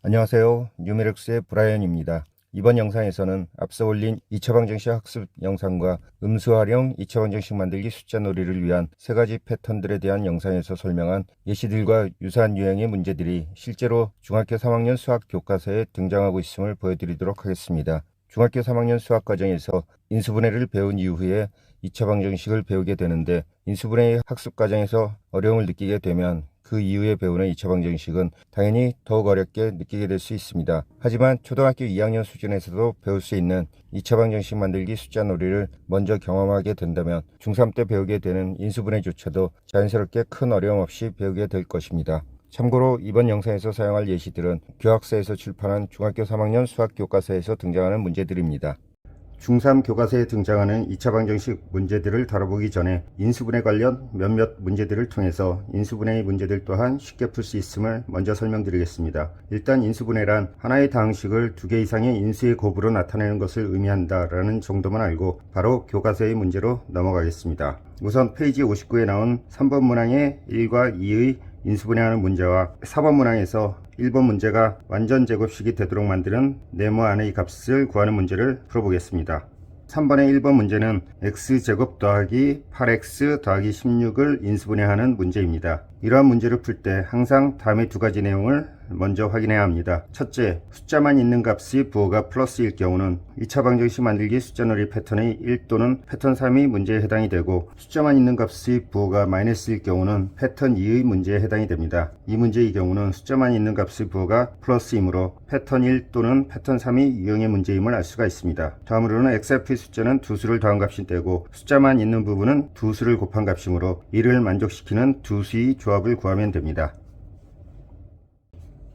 안녕하세요. 뉴메릭스의 브라이언입니다. 이번 영상에서는 앞서 올린 2차 방정식 학습 영상과 음수 활용 2차 방정식 만들기 숫자 놀이를 위한 세 가지 패턴들에 대한 영상에서 설명한 예시들과 유사한 유형의 문제들이 실제로 중학교 3학년 수학 교과서에 등장하고 있음을 보여드리도록 하겠습니다. 중학교 3학년 수학 과정에서 인수분해를 배운 이후에 2차 방정식을 배우게 되는데, 인수분해 학습 과정에서 어려움을 느끼게 되면 그 이후에 배우는 2차 방정식은 당연히 더욱 어렵게 느끼게 될 수 있습니다. 하지만 초등학교 2학년 수준에서도 배울 수 있는 2차 방정식 만들기 숫자 놀이를 먼저 경험하게 된다면 중3 때 배우게 되는 인수분해조차도 자연스럽게 큰 어려움 없이 배우게 될 것입니다. 참고로 이번 영상에서 사용할 예시들은 교학사에서 출판한 중학교 3학년 수학 교과서에서 등장하는 문제들입니다. 중3 교과서에 등장하는 2차 방정식 문제들을 다뤄보기 전에 인수분해 관련 몇몇 문제들을 통해서 인수분해의 문제들 또한 쉽게 풀 수 있음을 먼저 설명드리겠습니다. 일단 인수분해란 하나의 다항식을 두 개 이상의 인수의 곱으로 나타내는 것을 의미한다 라는 정도만 알고 바로 교과서의 문제로 넘어가겠습니다. 우선 페이지 59에 나온 3번 문항의 1과 2의 인수분해하는 문제와 4번 문항에서 1번 문제가 완전 제곱식이 되도록 만드는 네모 안의 값을 구하는 문제를 풀어보겠습니다. 3번의 1번 문제는 x제곱 더하기 8x 더하기 16을 인수분해하는 문제입니다. 이러한 문제를 풀 때 항상 다음의 두 가지 내용을 먼저 확인해야 합니다. 첫째, 숫자만 있는 값의 부호가 플러스일 경우는 2차 방정식 만들기 숫자놀이 패턴의 1 또는 패턴 3의 문제에 해당이 되고, 숫자만 있는 값의 부호가 마이너스일 경우는 패턴 2의 문제에 해당이 됩니다. 이 문제의 경우는 숫자만 있는 값의 부호가 플러스이므로 패턴 1 또는 패턴 3의 유형의 문제임을 알 수가 있습니다. 다음으로는 xf의 숫자는 두 수를 더한 값이 되고 숫자만 있는 부분은 두 수를 곱한 값이므로 이를 만족시키는 두 수의 조합을 구하면 됩니다.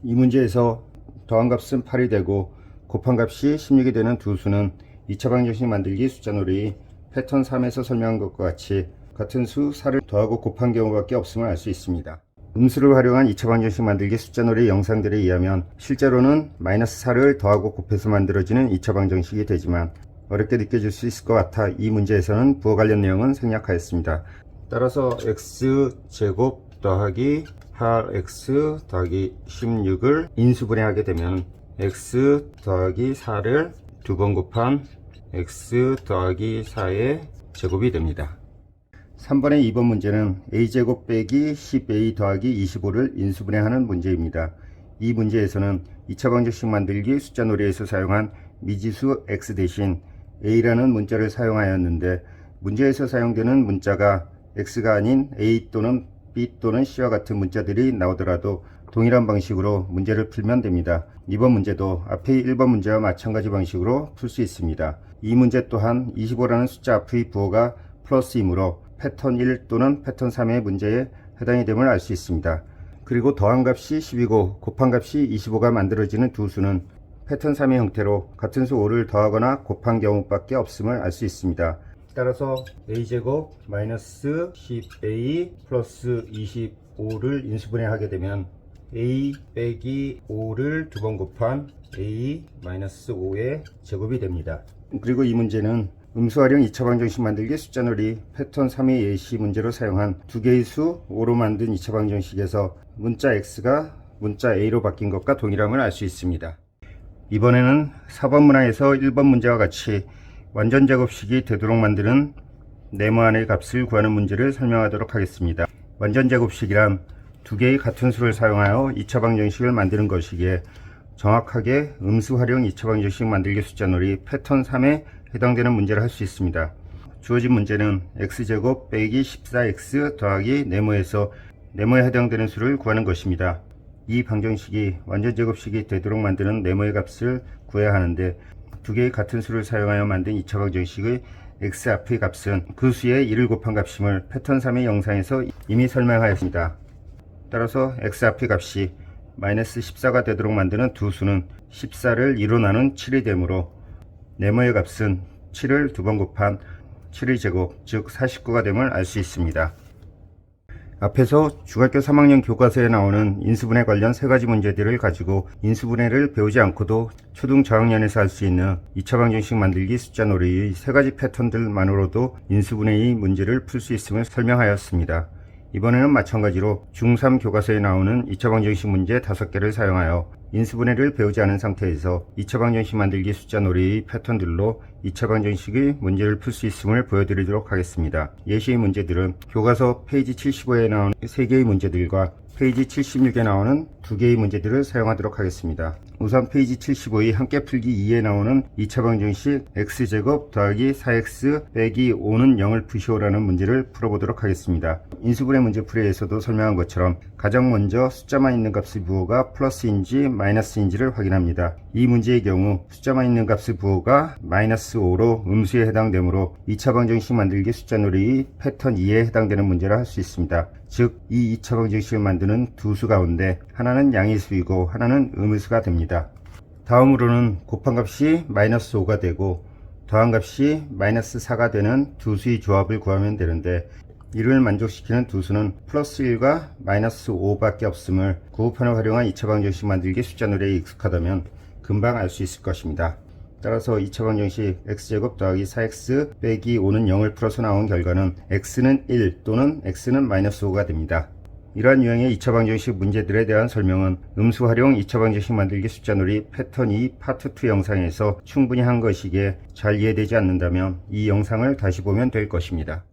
이 문제에서 더한 값은 8이 되고 곱한 값이 16이 되는 두 수는 2차 방정식 만들기 숫자놀이 패턴 3에서 설명한 것과 같이 같은 수 4를 더하고 곱한 경우밖에 없음을 알 수 있습니다. 음수를 활용한 2차 방정식 만들기 숫자놀이 영상들에 의하면 실제로는 마이너스 4를 더하고 곱해서 만들어지는 2차 방정식이 되지만 어렵게 느껴질 수 있을 것 같아 이 문제에서는 부호 관련 내용은 생략하였습니다. 따라서 x제곱 더하기 8x 더하기 16을 인수분해하게 되면 x 더하기 4를 두 번 곱한 x 더하기 4의 제곱이 됩니다. 3번의 2번 문제는 a제곱 빼기 10a 더하기 25를 인수분해하는 문제입니다. 이 문제에서는 2차 방정식 만들기 숫자놀이에서 사용한 미지수 x 대신 a라는 문자를 사용하였는데, 문제에서 사용되는 문자가 x가 아닌 a 또는 b 또는 c와 같은 문자들이 나오더라도 동일한 방식으로 문제를 풀면 됩니다. 이번 문제도 앞의 1번 문제와 마찬가지 방식으로 풀 수 있습니다. 이 문제 또한 25라는 숫자 앞의 부호가 플러스이므로 패턴 1 또는 패턴 3의 문제에 해당이 됨을 알 수 있습니다. 그리고 더한 값이 10이고 곱한 값이 25가 만들어지는 두 수는 패턴 3의 형태로 같은 수 5를 더하거나 곱한 경우밖에 없음을 알 수 있습니다. 따라서 a제곱 마이너스 10a 플러스 25를 인수분해하게 되면 a 빼기 5를 두 번 곱한 a 마이너스 5의 제곱이 됩니다. 그리고 이 문제는 음수활용 2차 방정식 만들기 숫자놀이 패턴 3의 예시 문제로 사용한 두 개의 수 5로 만든 2차 방정식에서 문자 x가 문자 a로 바뀐 것과 동일함을 알 수 있습니다. 이번에는 4번 문항에서 1번 문제와 같이 완전 제곱식이 되도록 만드는 네모 안의 값을 구하는 문제를 설명하도록 하겠습니다. 완전 제곱식이란 두 개의 같은 수를 사용하여 2차 방정식을 만드는 것이기에 정확하게 음수 활용 2차 방정식 만들기 숫자놀이 패턴 3에 해당되는 문제를 할 수 있습니다. 주어진 문제는 x제곱 빼기 14x 더하기 네모에서 네모에 해당되는 수를 구하는 것입니다. 이 방정식이 완전 제곱식이 되도록 만드는 네모의 값을 구해야 하는데, 두 개의 같은 수를 사용하여 만든 2차 방정식의 x 앞의 값은 그 수의 1을 곱한 값임을 패턴 3의 영상에서 이미 설명하였습니다. 따라서 x 앞의 값이 마이너스 14가 되도록 만드는 두 수는 14를 2로 나눈 7이 되므로 네모의 값은 7을 두 번 곱한 7의 제곱, 즉 49가 됨을 알 수 있습니다. 앞에서 중학교 3학년 교과서에 나오는 인수분해 관련 세 가지 문제들을 가지고 인수분해를 배우지 않고도 초등 저학년에서 할 수 있는 2차 방정식 만들기 숫자 놀이의 세 가지 패턴들만으로도 인수분해의 문제를 풀 수 있음을 설명하였습니다. 이번에는 마찬가지로 중3 교과서에 나오는 2차 방정식 문제 5개를 사용하여 인수분해를 배우지 않은 상태에서 2차 방정식 만들기 숫자 놀이의 패턴들로 2차 방정식의 문제를 풀 수 있음을 보여드리도록 하겠습니다. 예시의 문제들은 교과서 페이지 75에 나오는 3개의 문제들과 페이지 76에 나오는 2개의 문제들을 사용하도록 하겠습니다. 우선 페이지 75의 함께 풀기 2에 나오는 2차 방정식 x제곱 더하기 4x 빼기 5는 0을 푸시오라는 문제를 풀어보도록 하겠습니다. 인수분해 문제풀이에서도 설명한 것처럼 가장 먼저 숫자만 있는 값의 부호가 플러스인지 마이너스인지를 확인합니다. 이 문제의 경우 숫자만 있는 값의 부호가 마이너스 5로 음수에 해당되므로 2차 방정식 만들기 숫자놀이의 패턴 2에 해당되는 문제를 할 수 있습니다. 즉, 이 2차 방정식을 만드는 두 수 가운데 하나는 양의수이고 하나는 음의수가 됩니다. 다음으로는 곱한 값이 마이너스 5가 되고 더한 값이 마이너스 4가 되는 두 수의 조합을 구하면 되는데, 이를 만족시키는 두 수는 플러스 1과 마이너스 5밖에 없음을 구급판을 활용한 2차 방정식 만들기 숫자놀이에 익숙하다면 금방 알 수 있을 것입니다. 따라서 2차 방정식 x제곱 더하기 4x 빼기 5는 0을 풀어서 나온 결과는 x는 1 또는 x는 마이너스 5가 됩니다. 이러한 유형의 2차 방정식 문제들에 대한 설명은 음수 활용 2차 방정식 만들기 숫자놀이 패턴 2 파트 2 영상에서 충분히 한 것이기에 잘 이해되지 않는다면 이 영상을 다시 보면 될 것입니다.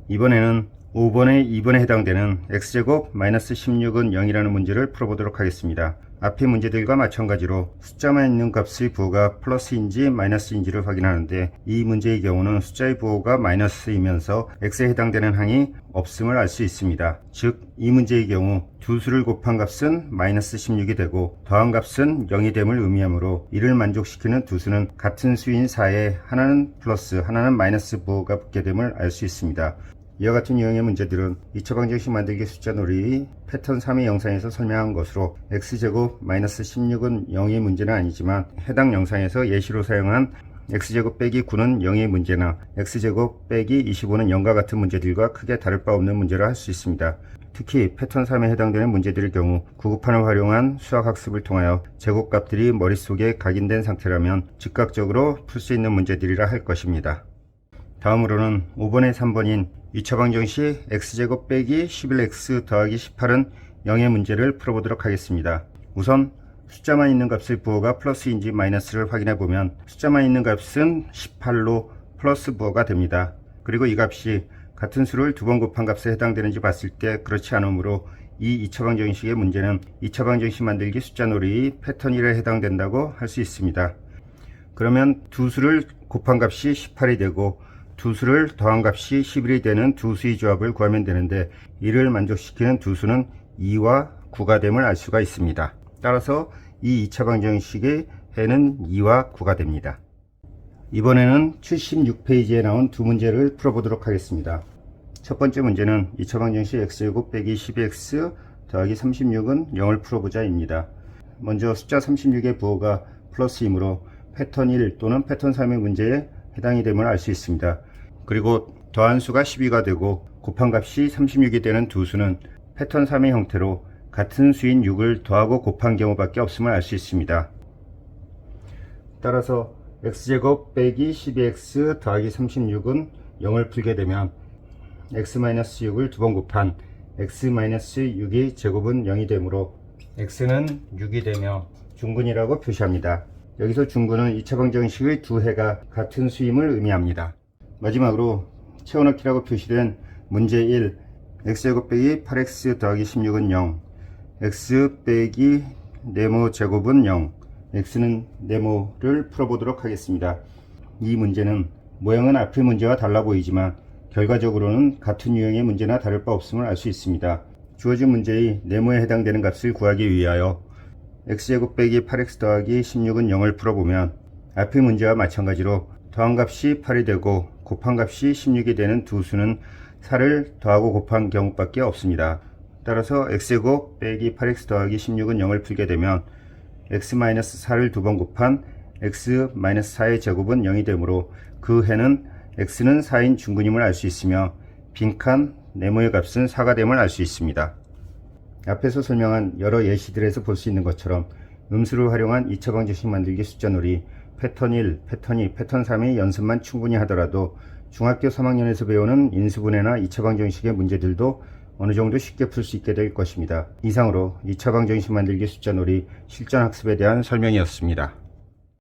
이번에는 5번의 2번에 해당되는 x제곱 마이너스 16은 0이라는 문제를 풀어보도록 하겠습니다. 앞의 문제들과 마찬가지로 숫자만 있는 값의 부호가 플러스인지 마이너스인지를 확인하는데, 이 문제의 경우는 숫자의 부호가 마이너스이면서 x에 해당되는 항이 없음을 알 수 있습니다. 즉, 이 문제의 경우 두 수를 곱한 값은 마이너스 16이 되고 더한 값은 0이 됨을 의미하므로 이를 만족시키는 두 수는 같은 수인 4에 하나는 플러스 하나는 마이너스 부호가 붙게 됨을 알 수 있습니다. 이와 같은 유형의 문제들은 2차 방정식 만들기 숫자놀이 패턴 3의 영상에서 설명한 것으로 x제곱 마이너스 16은 0의 문제는 아니지만 해당 영상에서 예시로 사용한 x제곱 빼기 9는 0의 문제나 x제곱 빼기 25는 0과 같은 문제들과 크게 다를 바 없는 문제를 할 수 있습니다. 특히 패턴 3에 해당되는 문제들의 경우 구급판을 활용한 수학학습을 통하여 제곱값들이 머릿속에 각인된 상태라면 즉각적으로 풀 수 있는 문제들이라 할 것입니다. 다음으로는 5번의 3번인 2차 방정식 x제곱 빼기 11x 더하기 18은 0의 문제를 풀어보도록 하겠습니다. 우선 숫자만 있는 값의 부호가 플러스인지 마이너스를 확인해보면 숫자만 있는 값은 18로 플러스 부호가 됩니다. 그리고 이 값이 같은 수를 두 번 곱한 값에 해당되는지 봤을 때 그렇지 않으므로 이 2차 방정식의 문제는 2차 방정식 만들기 숫자놀이의 패턴 1에 해당된다고 할 수 있습니다. 그러면 두 수를 곱한 값이 18이 되고 두 수를 더한 값이 11이 되는 두 수의 조합을 구하면 되는데, 이를 만족시키는 두 수는 2와 9가 됨을 알 수가 있습니다. 따라서 이 2차 방정식의 해는 2와 9가 됩니다. 이번에는 76페이지에 나온 두 문제를 풀어보도록 하겠습니다. 첫 번째 문제는 2차 방정식 x제곱 빼기 12x 더하기 36은 0을 풀어보자입니다. 먼저 숫자 36의 부호가 플러스이므로 패턴 1 또는 패턴 3의 문제에 해당이 됨을 알 수 있습니다. 그리고 더한 수가 12가 되고 곱한 값이 36이 되는 두 수는 패턴 3의 형태로 같은 수인 6을 더하고 곱한 경우밖에 없음을 알 수 있습니다. 따라서 x제곱 빼기 12x 더하기 36은 0을 풀게 되면 x-6을 두 번 곱한 x-6의 제곱은 0이 되므로 x는 6이 되며 중근이라고 표시합니다. 여기서 중근은 2차 방정식의 두 해가 같은 수임을 의미합니다. 마지막으로 채워넣기라고 표시된 문제 1, x제곱 빼기 8x 더하기 16은 0, x 빼기 네모 제곱은 0, x는 네모를 풀어보도록 하겠습니다. 이 문제는 모양은 앞의 문제와 달라 보이지만 결과적으로는 같은 유형의 문제나 다를 바 없음을 알 수 있습니다. 주어진 문제의 네모에 해당되는 값을 구하기 위하여 x제곱 빼기 8x 더하기 16은 0을 풀어보면 앞의 문제와 마찬가지로 더한 값이 8이 되고 곱한 값이 16이 되는 두 수는 4를 더하고 곱한 경우밖에 없습니다. 따라서 x제곱 빼기 8x 더하기 16은 0을 풀게 되면 x-4를 두 번 곱한 x-4의 제곱은 0이 되므로 그 해는 x는 4인 중근임을 알 수 있으며 빈칸 네모의 값은 4가 됨을 알 수 있습니다. 앞에서 설명한 여러 예시들에서 볼 수 있는 것처럼 음수를 활용한 2차 방정식 만들기 숫자놀이 패턴 1, 패턴 2, 패턴 3의 연습만 충분히 하더라도 중학교 3학년에서 배우는 인수분해나 2차 방정식의 문제들도 어느 정도 쉽게 풀 수 있게 될 것입니다. 이상으로 2차 방정식 만들기 숫자놀이 실전 학습에 대한 설명이었습니다.